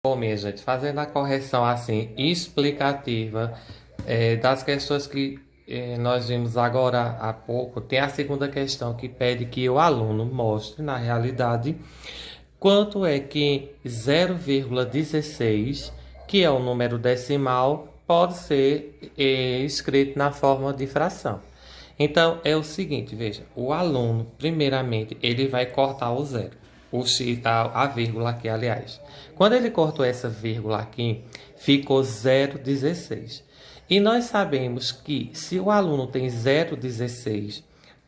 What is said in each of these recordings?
Bom, minha gente, fazendo a correção assim explicativa das questões que nós vimos agora há pouco, tem a segunda questão que pede que o aluno mostre na realidade quanto é que 0,16, que é o número decimal, pode ser escrito na forma de fração. Então, é o seguinte, veja, o aluno, primeiramente, ele vai cortar o zero, o x, a vírgula aqui, aliás. Quando ele cortou essa vírgula aqui, ficou 0,16. E nós sabemos que se o aluno tem 0,16,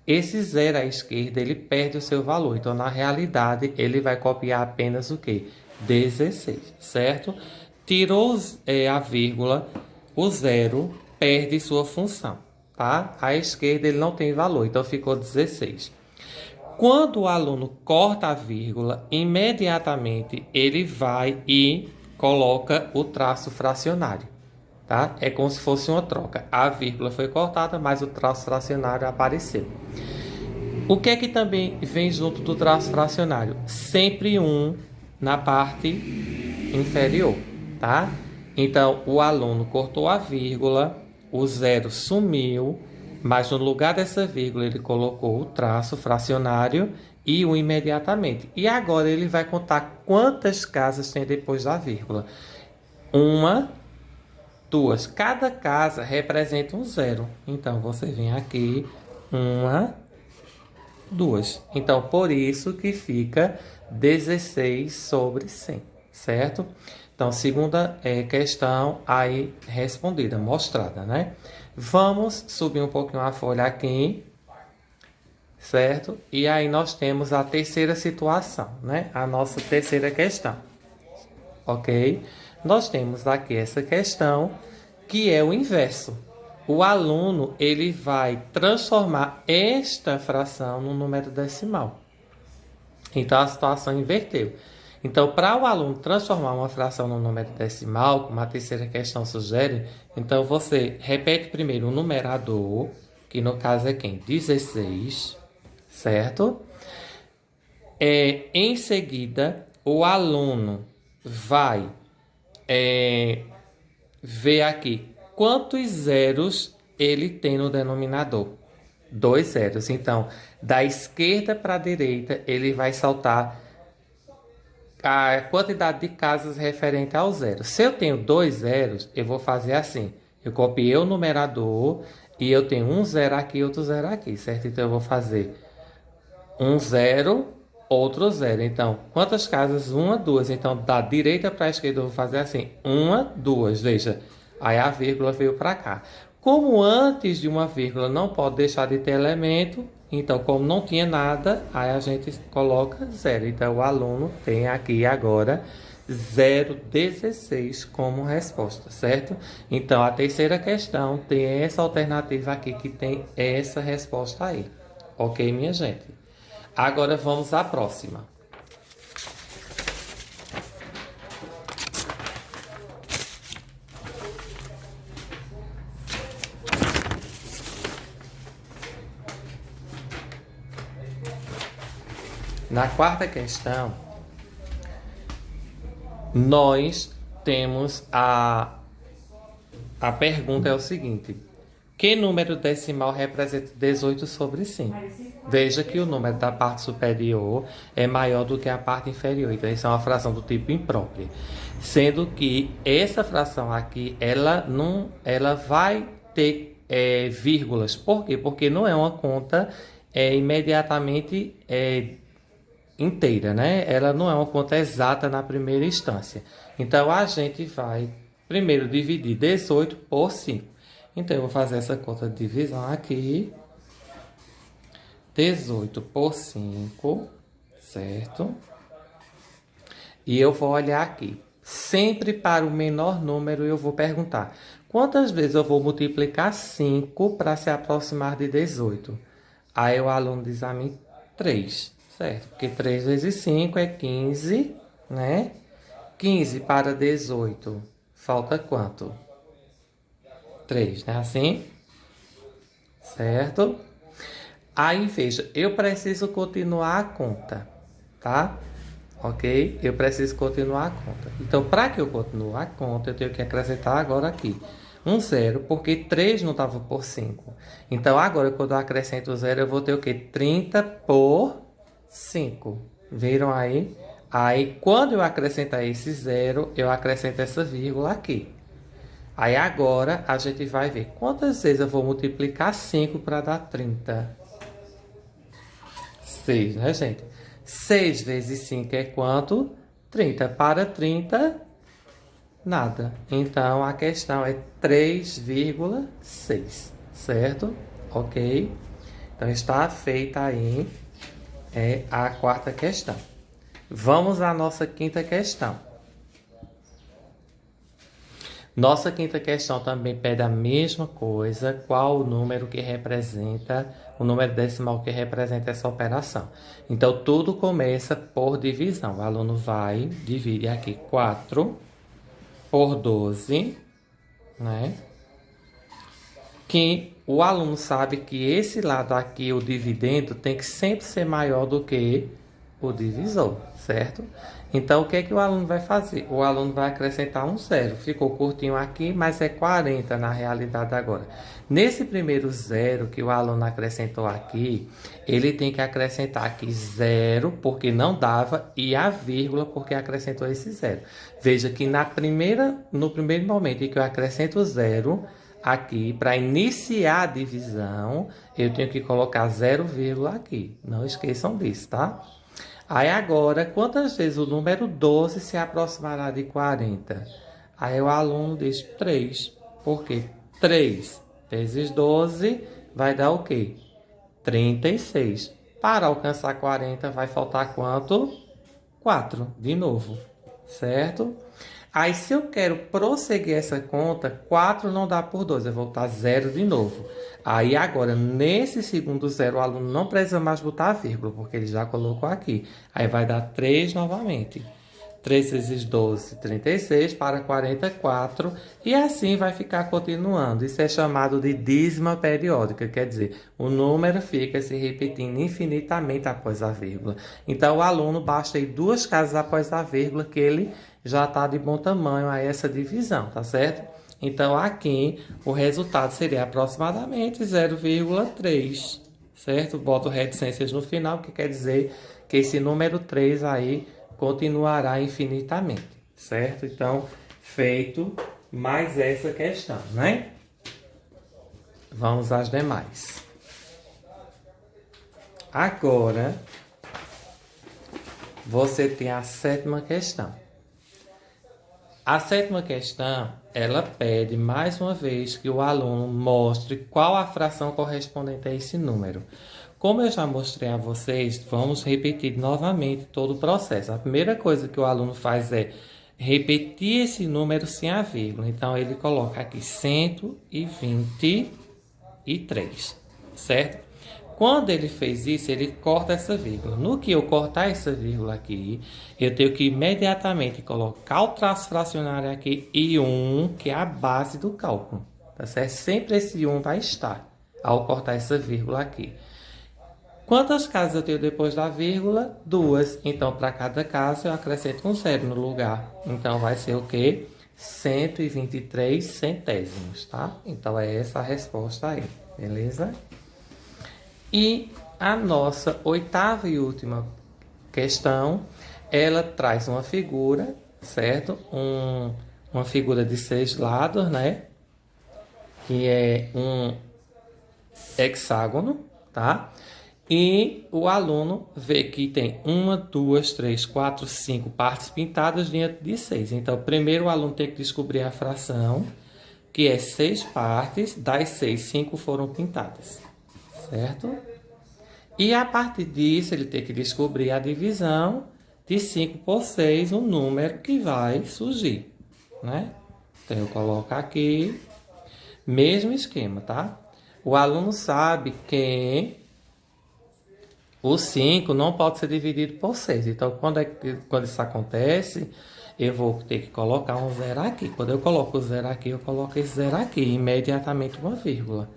esse zero à esquerda, ele perde o seu valor. Então, na realidade, ele vai copiar apenas o quê? 16, certo? Tirou a vírgula, o zero perde sua função, tá? À esquerda ele não tem valor, então ficou 16. Quando o aluno corta a vírgula, imediatamente ele vai e coloca o traço fracionário, tá? É como se fosse uma troca. A vírgula foi cortada, mas o traço fracionário apareceu. O que é que também vem junto do traço fracionário? Sempre um na parte inferior, tá? Então, o aluno cortou a vírgula, o zero sumiu, mas no lugar dessa vírgula ele colocou o traço fracionário e o imediatamente. E agora ele vai contar quantas casas tem depois da vírgula. Uma, duas. Cada casa representa um zero. Então, você vem aqui, uma, duas. Então, por isso que fica 16 sobre 100, certo? Então, segunda questão aí respondida, mostrada, né? Vamos subir um pouquinho a folha aqui, certo? E aí nós temos a terceira situação, né? A nossa terceira questão, ok? Nós temos aqui essa questão que é o inverso. O aluno ele vai transformar esta fração no número decimal. Então, a situação inverteu. Então, para o aluno transformar uma fração no número decimal, como a terceira questão sugere, então você repete primeiro o numerador, que no caso é quem? 16, certo? Em seguida, o aluno vai ver aqui quantos zeros ele tem no denominador. 2 zeros. Então, da esquerda para a direita, ele vai saltar a quantidade de casas referente ao zero. Se eu tenho 2 zeros, eu vou fazer assim. Eu copiei o numerador e eu tenho um zero aqui e outro zero aqui, certo? Então, eu vou fazer um zero, outro zero. Então, quantas casas? Uma, duas. Então, da direita para a esquerda, eu vou fazer assim. Uma, duas. Veja, aí a vírgula veio para cá. Como antes de uma vírgula não pode deixar de ter elemento, então, como não tinha nada, aí a gente coloca zero. Então, o aluno tem aqui agora 0,16 como resposta, certo? Então, a terceira questão tem essa alternativa aqui que tem essa resposta aí. Ok, minha gente? Agora vamos à próxima. Na quarta questão, nós temos a pergunta é o seguinte: que número decimal representa 18 sobre 5? Veja que o número da parte superior é maior do que a parte inferior. Então, isso é uma fração do tipo imprópria. Sendo que essa fração aqui, ela vai ter vírgulas. Por quê? Porque não é uma conta imediatamente inteira, né? Ela não é uma conta exata na primeira instância. Então, a gente vai primeiro dividir 18 por 5. Então, eu vou fazer essa conta de divisão aqui. 18 por 5, certo? E eu vou olhar aqui. Sempre para o menor número eu vou perguntar: quantas vezes eu vou multiplicar 5 para se aproximar de 18? Aí o aluno diz a mim 3, certo? Porque 3 vezes 5 é 15, né? 15 para 18, falta quanto? 3, né? Assim? Certo? Aí, veja, eu preciso continuar a conta, tá? ok? Eu preciso continuar a conta. Então, para que eu continue a conta, eu tenho que acrescentar agora aqui um zero, porque 3 não estava por 5. Então, agora, quando eu acrescento o zero, eu vou ter o quê? 30 por 5. Viram aí? Aí, quando eu acrescentar esse zero, eu acrescento essa vírgula aqui. Aí, agora, a gente vai ver quantas vezes eu vou multiplicar 5 para dar 30. 6, né, gente? 6 vezes 5 é quanto? 30. Para 30, nada. Então, a questão é 3,6, certo? Ok? Então, está feita aí a quarta questão. Vamos à nossa quinta questão. Nossa quinta questão também pede a mesma coisa. Qual o número que representa, o número decimal que representa essa operação? Então, tudo começa por divisão. O aluno vai dividir aqui 4 por 12, né? Que o aluno sabe que esse lado aqui, o dividendo, tem que sempre ser maior do que o divisor, certo? Então, o que é que o aluno vai fazer? O aluno vai acrescentar um zero. Ficou curtinho aqui, mas é 40 na realidade agora. Nesse primeiro zero que o aluno acrescentou aqui, ele tem que acrescentar aqui zero, porque não dava, e a vírgula, porque acrescentou esse zero. Veja que no primeiro momento em que eu acrescento zero, aqui, para iniciar a divisão, eu tenho que colocar 0, aqui. Não esqueçam disso, tá? Aí agora, quantas vezes o número 12 se aproximará de 40? Aí o aluno diz 3. Por quê? 3 vezes 12 vai dar o quê? 36. Para alcançar 40 vai faltar quanto? 4, de novo, certo? Aí, se eu quero prosseguir essa conta, 4 não dá por 2, eu vou botar 0 de novo. Aí, agora, nesse segundo zero, o aluno não precisa mais botar a vírgula, porque ele já colocou aqui. Aí, vai dar 3 novamente. 3 vezes 12, 36, para 44, e assim vai ficar continuando. Isso é chamado de dízima periódica, quer dizer, o número fica se repetindo infinitamente após a vírgula. Então, o aluno basta ir 2 casas após a vírgula, que ele já está de bom tamanho a essa divisão, tá certo? Então, aqui, o resultado seria aproximadamente 0,3, certo? Boto reticências no final, que quer dizer que esse número 3 aí continuará infinitamente, certo? Então, feito mais essa questão, né? Vamos às demais. Agora, você tem a sétima questão. A sétima questão, ela pede mais uma vez que o aluno mostre qual a fração correspondente a esse número. Como eu já mostrei a vocês, vamos repetir novamente todo o processo. A primeira coisa que o aluno faz é repetir esse número sem a vírgula. Então, ele coloca aqui 123, certo? Quando ele fez isso, ele corta essa vírgula. No que eu cortar essa vírgula aqui, eu tenho que imediatamente colocar o traço fracionário aqui e 1, que é a base do cálculo. Tá certo? Sempre esse 1 vai estar ao cortar essa vírgula aqui. Quantas casas eu tenho depois da vírgula? 2. Então, para cada casa, eu acrescento um zero no lugar. Então, vai ser o quê? 123 centésimos, tá? Então, é essa a resposta aí, beleza? E a nossa oitava e última questão, ela traz uma figura, certo? Uma figura de 6 lados, né? Que é um hexágono, tá? E o aluno vê que tem 1, 2, 3, 4, 5 partes pintadas diante de 6. Então, primeiro o aluno tem que descobrir a fração, que é 6 partes, das 6, 5 foram pintadas, certo? E a partir disso, ele tem que descobrir a divisão de 5 por 6, o número que vai surgir, né? Então, eu coloco aqui, mesmo esquema, tá? O aluno sabe que o 5 não pode ser dividido por 6. Então, quando isso acontece, eu vou ter que colocar um zero aqui. Quando eu coloco o zero aqui, eu coloco esse zero aqui, imediatamente uma vírgula,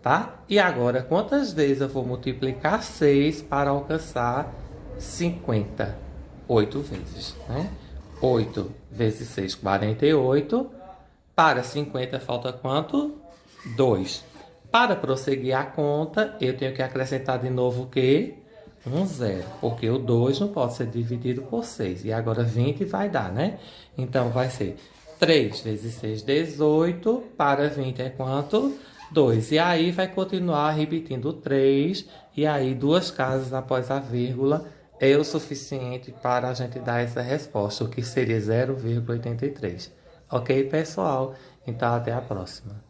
tá? E agora, quantas vezes eu vou multiplicar 6 para alcançar 50? 8 vezes, né? 8 vezes 6, 48. Para 50 falta quanto? 2. Para prosseguir a conta, eu tenho que acrescentar de novo o quê? Um zero, porque o 2 não pode ser dividido por 6. E agora 20 vai dar, né? Então, vai ser 3 vezes 6, 18. Para 20 é quanto? 2. E aí vai continuar repetindo 3. E aí, duas casas após a vírgula é o suficiente para a gente dar essa resposta, o que seria 0,83. Ok, pessoal? Então, até a próxima.